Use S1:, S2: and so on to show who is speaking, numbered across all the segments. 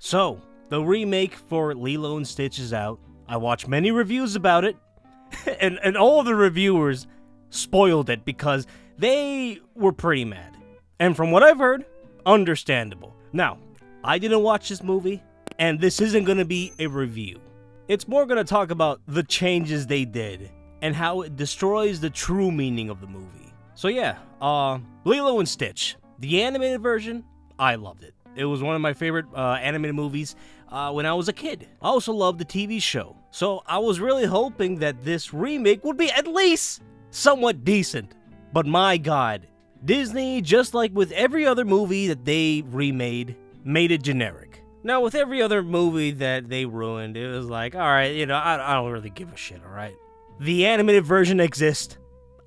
S1: So, the remake for Lilo and Stitch is out. I watched many reviews about it, and all the reviewers spoiled it because they were pretty mad. And from what I've heard, understandable. Now, I didn't watch this movie, and this isn't going to be a review. It's more going to talk about the changes they did and how it destroys the true meaning of the movie. So yeah, Lilo and Stitch. The animated version, I loved it. It was one of my favorite animated movies when I was a kid. I also loved the TV show. So I was really hoping that this remake would be at least somewhat decent. But my God, Disney, just like with every other movie that they remade, made it generic. Now, with every other movie that they ruined, it was like, alright, I don't really give a shit, alright? The animated version exists.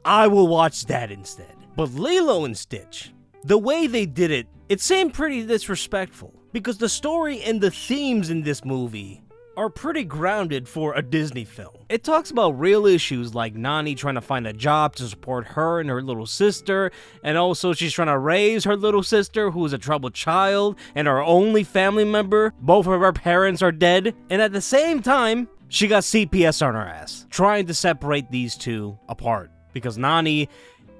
S1: I will watch that instead. But Lilo and Stitch, the way they did it, it seemed pretty disrespectful. Because the story and the themes in this movie are pretty grounded for a Disney film. It talks about real issues like Nani trying to find a job to support her and her little sister, and also she's trying to raise her little sister who is a troubled child and her only family member. Both of her parents are dead, and at the same time, she got CPS on her ass, trying to separate these two apart because Nani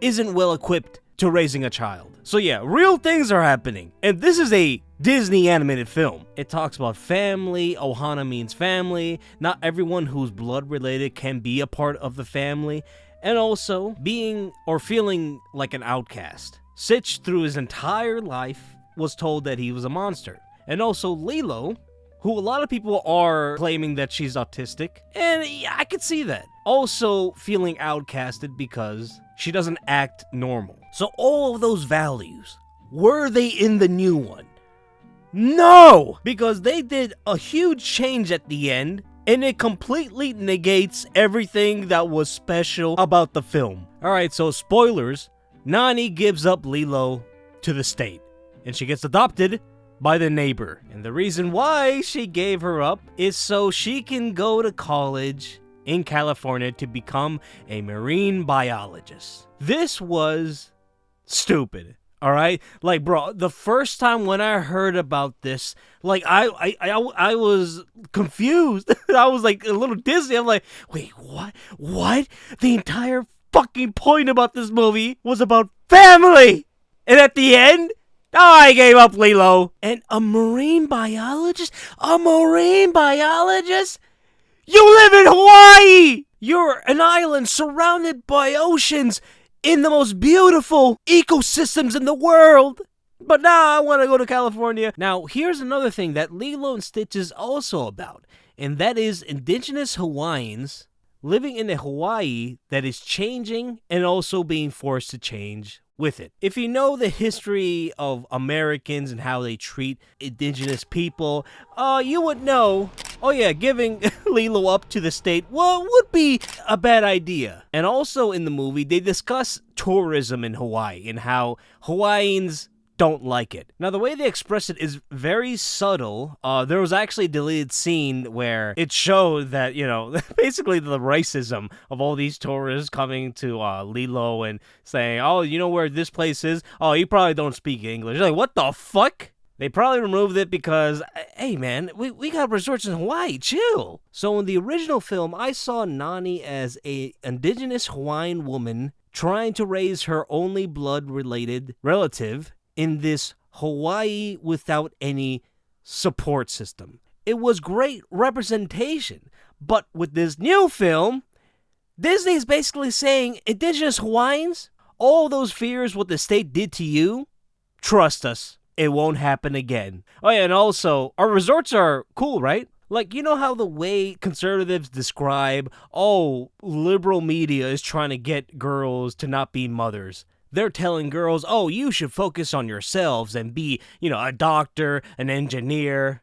S1: isn't well equipped to raising a child. So yeah, real things are happening, and this is a Disney animated film. It talks about family. Ohana means family. Not everyone who's blood related can be a part of the family, and also being or feeling like an outcast. Stitch, through his entire life, was told that he was a monster. And also Lilo, who a lot of people are claiming that she's autistic, and yeah, I could see that. Also feeling outcasted because she doesn't act normal. So all of those values, were they in the new one? No! Because they did a huge change at the end, and it completely negates everything that was special about the film. Alright, so spoilers. Nani gives up Lilo to the state, and she gets adopted by the neighbor. And the reason why she gave her up is so she can go to college in California to become a marine biologist. This was stupid. Alright? Like, bro, the first time when I heard about this, like, I was confused. I was like a little dizzy. I'm like, wait, what? What? The entire fucking point about this movie was about family! And at the end, I gave up Lilo. And a marine biologist? A marine biologist? You live in Hawaii! You're an island surrounded by oceans in the most beautiful ecosystems in the world. But now I want to go to California. Now, here's another thing that Lilo and Stitch is also about, and that is indigenous Hawaiians living in a Hawaii that is changing and also being forced to change with it. If you know the history of Americans and how they treat indigenous people, you would know, oh yeah, giving Lilo up to the state, well, would be a bad idea. And also in the movie, they discuss tourism in Hawaii and how Hawaiians don't like it. Now, the way they express it is very subtle. There was actually a deleted scene where it showed that, basically the racism of all these tourists coming to Lilo and saying, oh, you know where this place is? Oh, you probably don't speak English. You're like, what the fuck? They probably removed it because, hey man, we got resorts in Hawaii, chill. So in the original film, I saw Nani as a indigenous Hawaiian woman trying to raise her only blood-related relative in this Hawaii without any support system. It was great representation, but with this new film, Disney's basically saying, indigenous Hawaiians, all those fears what the state did to you, trust us, it won't happen again. Oh yeah, and also, our resorts are cool, right? Like, you know how the way conservatives describe, oh, liberal media is trying to get girls to not be mothers. They're telling girls, oh, you should focus on yourselves and be, a doctor, an engineer,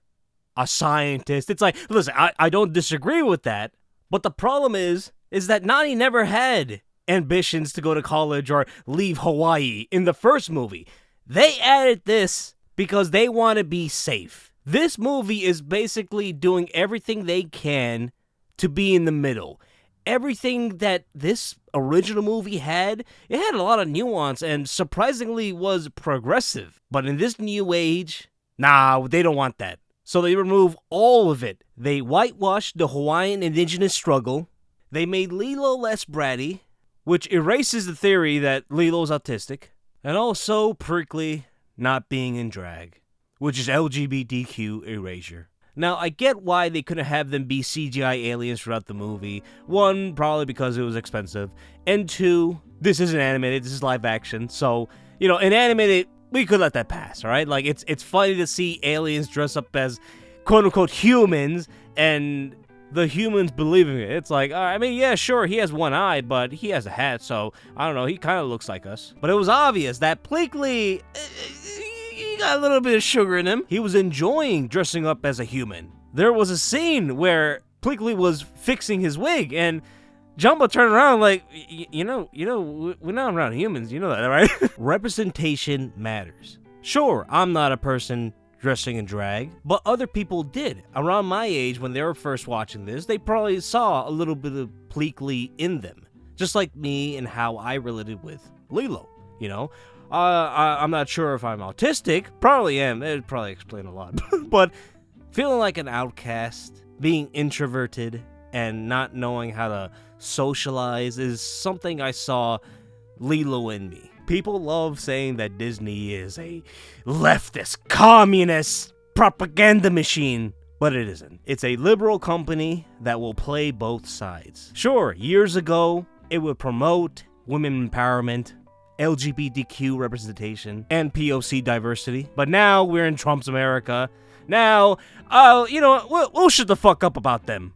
S1: a scientist. It's like, listen, I don't disagree with that. But the problem is that Nani never had ambitions to go to college or leave Hawaii in the first movie. They added this because they want to be safe. This movie is basically doing everything they can to be in the middle. Everything that this original movie had, it had a lot of nuance and surprisingly was progressive. But in this new age, nah, they don't want that. So they remove all of it. They whitewashed the Hawaiian indigenous struggle. They made Lilo less bratty, which erases the theory that Lilo's autistic. And also Prickly not being in drag, which is LGBTQ erasure. Now, I get why they couldn't have them be CGI aliens throughout the movie. One, probably because it was expensive. And two, this isn't animated, this is live action. So, in animated, we could let that pass, alright? Like, it's funny to see aliens dress up as quote-unquote humans, and the humans believing it. It's like, I mean, yeah, sure, he has one eye, but he has a hat, so, I don't know, he kind of looks like us. But it was obvious that Pleakley, he got a little bit of sugar in him. He was enjoying dressing up as a human. There was a scene where Pleakley was fixing his wig, and Jumbo turned around like, we're not around humans, you know that, right? Representation matters. Sure, I'm not a person dressing in drag, but other people did. Around my age, when they were first watching this, they probably saw a little bit of Pleakley in them. Just like me and how I related with Lilo, I'm not sure if I'm autistic. Probably am. It'd probably explain a lot. But feeling like an outcast, being introverted, and not knowing how to socialize is something I saw Lilo in me. People love saying that Disney is a leftist, communist propaganda machine, but it isn't. It's a liberal company that will play both sides. Sure, years ago, it would promote women empowerment, LGBTQ representation, and POC diversity, but now we're in Trump's America. Now, we'll shut the fuck up about them.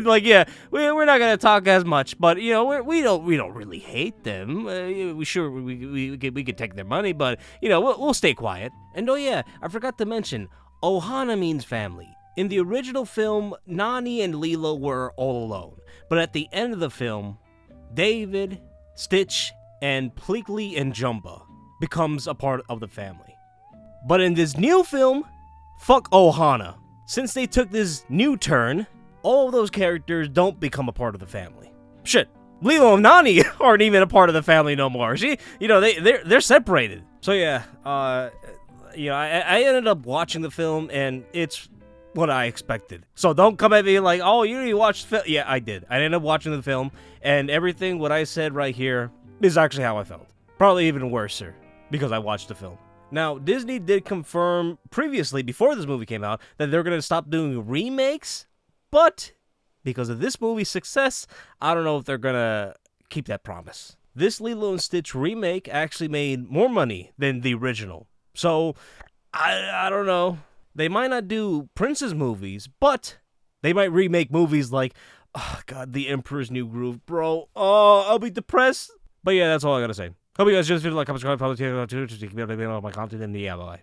S1: Like, yeah, we're not gonna talk as much, but we don't really hate them. We could take their money, but we'll stay quiet. And oh yeah, I forgot to mention, Ohana means family. In the original film, Nani and Lilo were all alone, but at the end of the film, David, Stitch, and Pleakley and Jumba becomes a part of the family. But in this new film, fuck Ohana. Since they took this new turn, all of those characters don't become a part of the family. Shit, Lilo and Nani aren't even a part of the family no more. They're separated. So yeah, I ended up watching the film, and it's what I expected. So don't come at me like, oh, you didn't watch the film. Yeah, I did. I ended up watching the film, and everything what I said right here is actually how I felt. Probably even worse, sir, because I watched the film. Now, Disney did confirm previously, before this movie came out, that they're going to stop doing remakes, but because of this movie's success, I don't know if they're going to keep that promise. This Lilo and Stitch remake actually made more money than the original. So, I don't know. They might not do Princess movies, but they might remake movies like, oh god, The Emperor's New Groove, bro. Oh, I'll be depressed. But yeah, that's all I gotta say. Hope you guys just feel like I'm subscribing to my content, and yeah, bye.